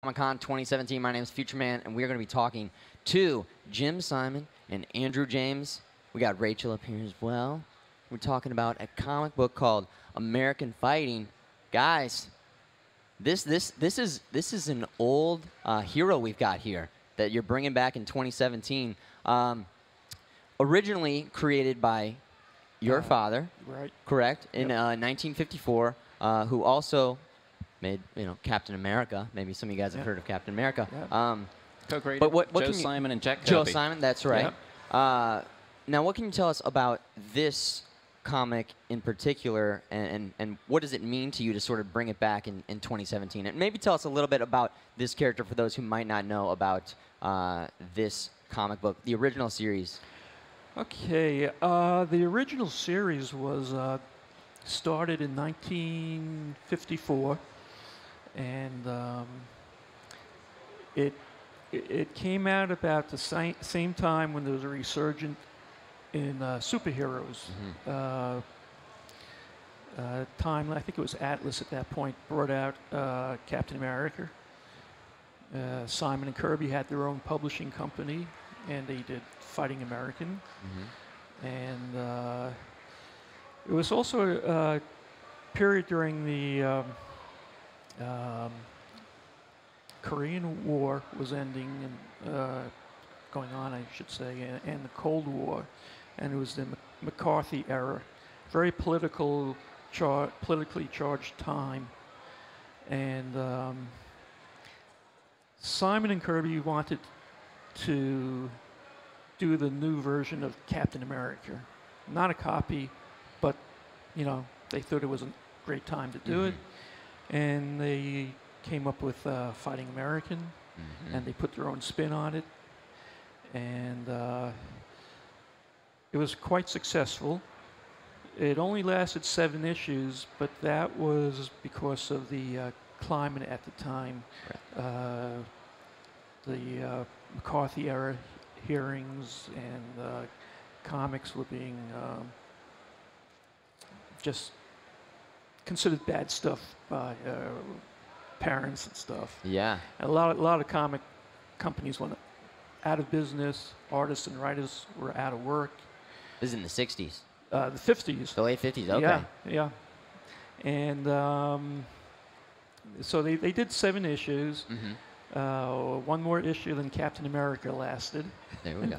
Comic-Con 2017. My name is Future Man, and we're going to be talking to Jim Simon and Andrew James. We got Rachel up here as well. We're talking about a comic book called American Fighting. Guys, this is an old hero we've got here that you're bringing back in 2017. Originally created by your father, right? Correct, in 1954, who also made, Captain America. Maybe some of you guys have heard of Captain America. Co-created But what Joe Simon and Jack Kirby. Joe Simon, that's right. Now, what can you tell us about this comic in particular, and what does it mean to you to sort of bring it back in 2017? And maybe tell us a little bit about this character for those who might not know about this comic book, the original series. Okay, the original series was started in 1954, and it came out about the same time when there was a resurgence in superheroes. Time, I think it was Atlas at that point, brought out Captain America. Simon and Kirby had their own publishing company, and they did Fighting American. And it was also a period during the Korean War was ending and going on, I should say, and the Cold War, and it was the McCarthy era, very politically charged time, and Simon and Kirby wanted to do the new version of Captain America, not a copy, but they thought it was a great time to do it, and they came up with Fighting American, and they put their own spin on it, and it was quite successful. It only lasted 7 issues, but that was because of the climate at the time. The McCarthy era hearings and comics were being just considered bad stuff by parents and stuff. Yeah. And a lot of comic companies went out of business. Artists and writers were out of work. This is in the 60s. The 50s. The late 50s, okay. Yeah. And so they did 7 issues. One more issue than Captain America lasted. There we go.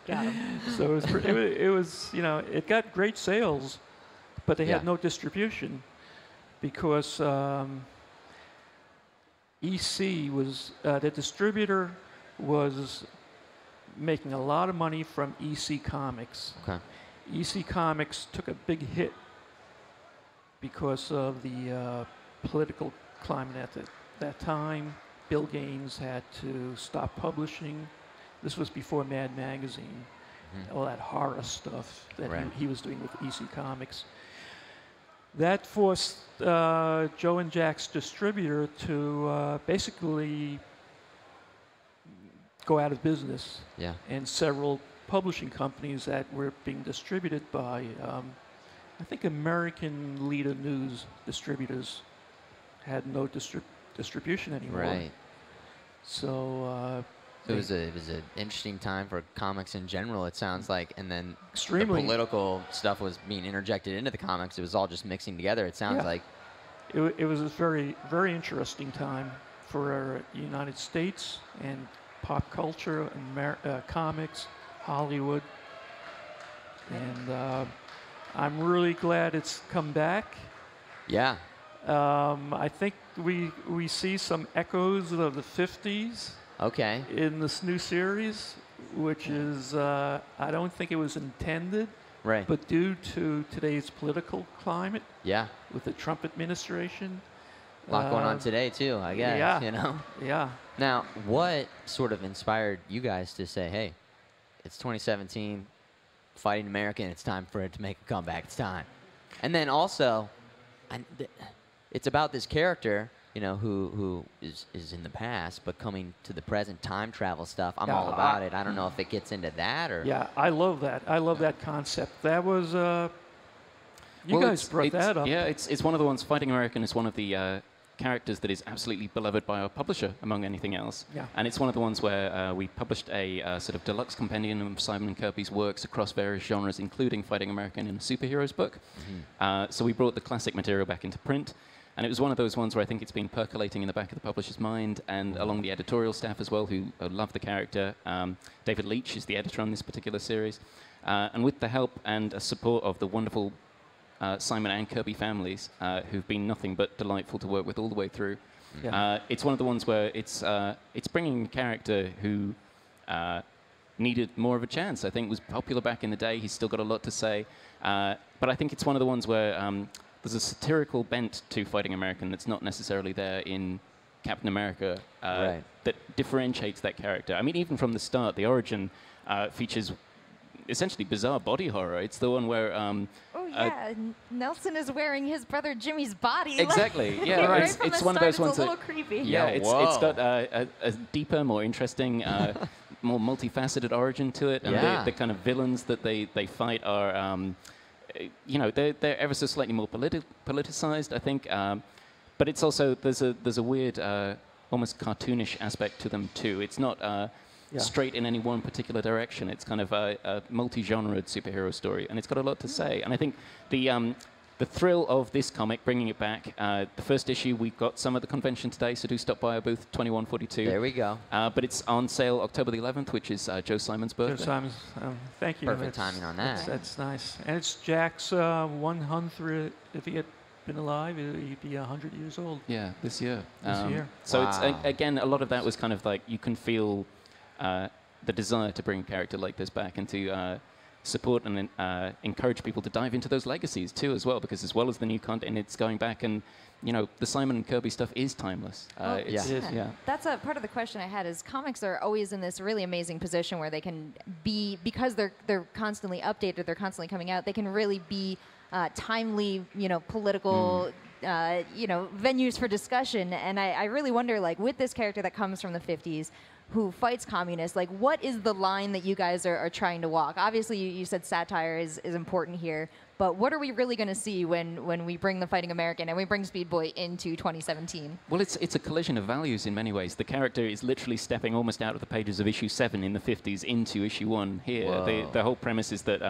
Got him. So it was it got great sales, but they had no distribution because EC was the distributor was making a lot of money from EC Comics. Okay. EC Comics took a big hit because of the political climate at that time. Bill Gaines had to stop publishing. This was before Mad Magazine, all that horror stuff that he was doing with EC Comics. That forced Joe and Jack's distributor to basically go out of business. Yeah. And several publishing companies that were being distributed by, I think, American Leader News distributors had no distribution anymore. Right. So it was an interesting time for comics in general, it sounds like, and then extremely the political stuff was being interjected into the comics. It was all just mixing together, it sounds like. It was a very, very interesting time for the United States and pop culture, comics, Hollywood, and I'm really glad it's come back. Yeah. I think we see some echoes of the 50s. Okay. In this new series, which is I don't think it was intended. Right. But due to today's political climate. Yeah. With the Trump administration. A lot going on today too, I guess. Yeah. Yeah. Now, what sort of inspired you guys to say, hey, it's 2017, Fighting American, it's time for it to make a comeback. It's time. And then also, it's about this character, who is in the past, but coming to the present, time travel stuff. I'm all about it. I don't know if it gets into that or. Yeah, I love that. I love that concept. That was you guys brought that up. Yeah, it's one of the ones. Fighting American is one of the characters that is absolutely beloved by our publisher, among anything else. Yeah. And it's one of the ones where we published a sort of deluxe compendium of Simon and Kirby's works across various genres, including Fighting American in a superheroes book. So we brought the classic material back into print. And it was one of those ones where I think it's been percolating in the back of the publisher's mind and along the editorial staff as well, who love the character. David Leitch is the editor on this particular series. And with the help and support of the wonderful Simon and Kirby families, who've been nothing but delightful to work with all the way through, it's one of the ones where it's bringing a character who needed more of a chance. I think was popular back in the day. He's still got a lot to say. But I think it's one of the ones where there's a satirical bent to Fighting American that's not necessarily there in Captain America that differentiates that character. I mean, even from the start, the origin features essentially bizarre body horror. It's the one where... Nelson is wearing his brother Jimmy's body. Exactly, yeah. Right It's one of those ones it's a little creepy. Yeah, Yeah, it's got a deeper, more interesting, more multifaceted origin to it. And the kind of villains that they fight are... you know, they're ever so slightly more politicized, I think. But it's also there's a weird, almost cartoonish aspect to them too. It's not straight in any one particular direction. It's kind of a multi-genred superhero story, and it's got a lot to say. And I think the thrill of this comic, bringing it back, the first issue, we got some at the convention today, so do stop by our booth 2142. There we go. But it's on sale October the 11th, which is Joe Simon's birthday. Joe Simon's, thank you. Perfect timing on that. That's nice. And it's Jack's 100th, if he had been alive, he'd be 100 years old. Yeah, this year. This year. So Wow. it's, again, a lot of that was kind of like, you can feel the desire to bring a character like this back and to support and encourage people to dive into those legacies too as well, because as well as the new content, it's going back and, you know, the Simon and Kirby stuff is timeless. It's, yeah. That's a part of the question I had is comics are always in this really amazing position where they can be, because they're constantly updated, they're constantly coming out, they can really be timely, you know, political, you know, venues for discussion. And I really wonder, like, with this character that comes from the 50s, who fights communists, like, what is the line that you guys are trying to walk? Obviously, you said satire is important here, but what are we really going to see when we bring the Fighting American and we bring Speed Boy into 2017? Well, it's a collision of values in many ways. The character is literally stepping almost out of the pages of issue 7 in the 50s into issue 1 here. The whole premise is that,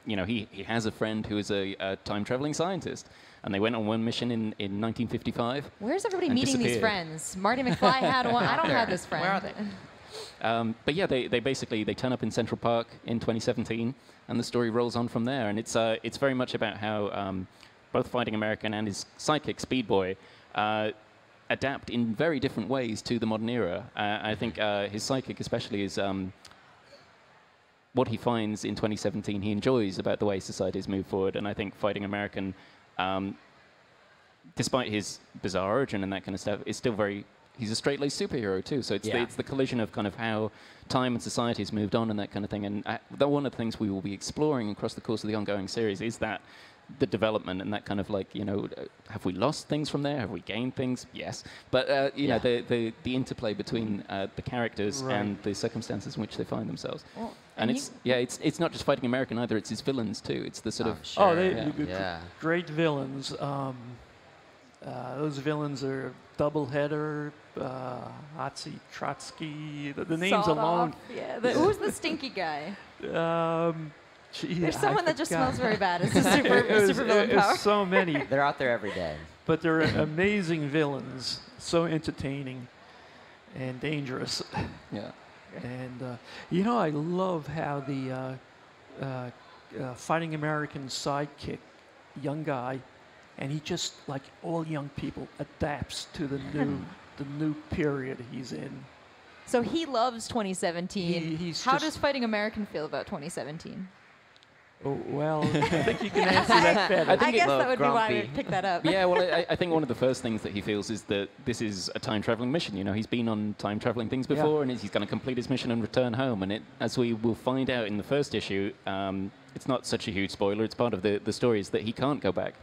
you know, he has a friend who is a time-traveling scientist, and they went on one mission in 1955. Where's everybody meeting these friends? Marty McFly had one. I don't have this friend. Where are they? But yeah, they basically turn up in Central Park in 2017, and the story rolls on from there. And it's very much about how both Fighting American and his sidekick Speed Boy adapt in very different ways to the modern era. I think his sidekick especially is what he finds in 2017 he enjoys about the way society's moved forward. And I think Fighting American, despite his bizarre origin and that kind of stuff, is still very... He's a straight-laced superhero too, so it's the collision of kind of how time and society has moved on and that kind of thing. And one of the things we will be exploring across the course of the ongoing series is that the development and that kind of like, you know, have we lost things from there? Have we gained things? Yes, but you know, the interplay between the characters and the circumstances in which they find themselves. Well, and it's not just Fighting American either. It's his villains too. It's the sort of great villains. Those villains are Doubleheader, Otzi Trotsky. The names Sawed alone. off. Yeah. Who's the stinky guy? There's someone that just smells very bad. It's a super villain power. So many. They're out there every day. But they're amazing villains. So entertaining and dangerous. Yeah. And you know, I love how the Fighting American sidekick, young guy, and he just, like all young people, adapts to the new period he's in. So he loves 2017. How does Fighting American feel about 2017? Oh, well, I think you can answer that better. I guess that would be why I would pick that up. Yeah, well, I think one of the first things that he feels is that this is a time-traveling mission. You know, he's been on time-traveling things before, and he's going to complete his mission and return home. And as we will find out in the first issue, it's not such a huge spoiler. It's part of the story is that he can't go back.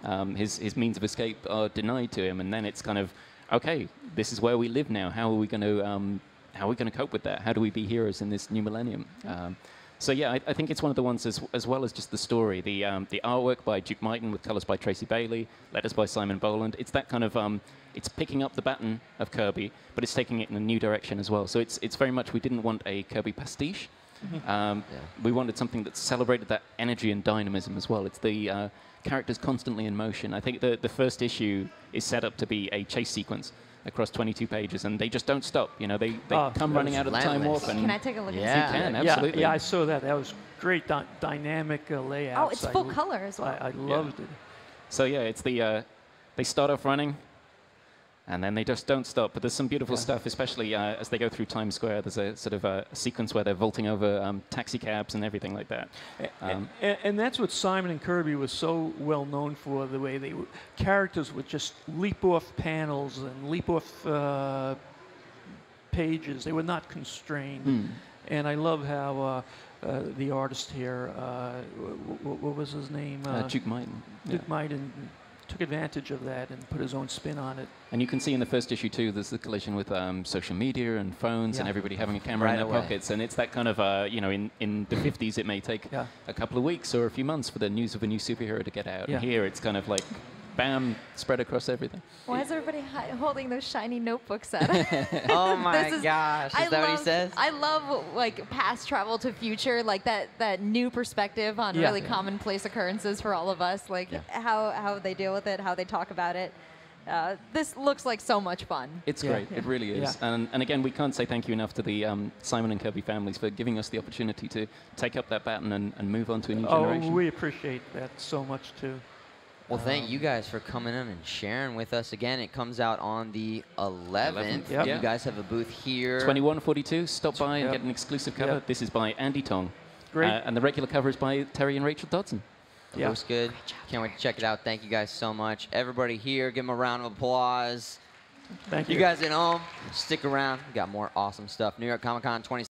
Oh. His means of escape are denied to him, and then it's kind of, okay, this is where we live now. How are we going to cope with that? How do we be heroes in this new millennium? So yeah, I think it's one of the ones as well as just the story. The artwork by Duke Myton with colors by Tracy Bailey, letters by Simon Boland. It's that kind of it's picking up the baton of Kirby, but it's taking it in a new direction as well. So it's very much, we didn't want a Kirby pastiche. We wanted something that celebrated that energy and dynamism as well. It's the characters constantly in motion. I think the first issue is set up to be a chase sequence across 22 pages, and they just don't stop. You know, they come running out of the time relentless. warp. And Can I take a look Yeah. and see? You can, Yeah, absolutely. yeah, I saw that. That was great dynamic layout. Oh, it's full color as well. I loved it. So yeah, it's they start off running, and then they just don't stop. But there's some beautiful stuff, especially as they go through Times Square. There's a sort of a sequence where they're vaulting over taxi cabs and everything like that. And that's what Simon and Kirby was so well known for, the way characters would just leap off panels and leap off pages. They were not constrained. And I love how the artist here, what was his name? Duke Myton. Duke Myton took advantage of that and put his own spin on it. And you can see in the first issue too, there's the collision with social media and phones and everybody having a camera in Right their away. pockets. And it's that kind of, you know, in the 50s it may take a couple of weeks or a few months for the news of a new superhero to get out. Yeah. And here it's kind of like, bam, spread across everything. Why is everybody holding those shiny notebooks out? Oh my This is- gosh. Is I that what he love- says? I love like past travel to future, like that new perspective on really commonplace occurrences for all of us, like how they deal with it, how they talk about it. This looks like so much fun. It's great. It really is. And again, we can't say thank you enough to the Simon and Kirby families for giving us the opportunity to take up that baton and move on to a new generation. Oh, we appreciate that so much too. Well, thank you guys for coming in and sharing with us again. It comes out on the 11th. Yep. You guys have a booth here. 2142, stop by and get an exclusive cover. This is by Andy Tong. Great. And the regular cover is by Terry and Rachel Dodson. It looks good. Can't wait to check it out. Thank you guys so much. Everybody here, give them a round of applause. Thank you. You guys at home, stick around. We got more awesome stuff. New York Comic Con 20.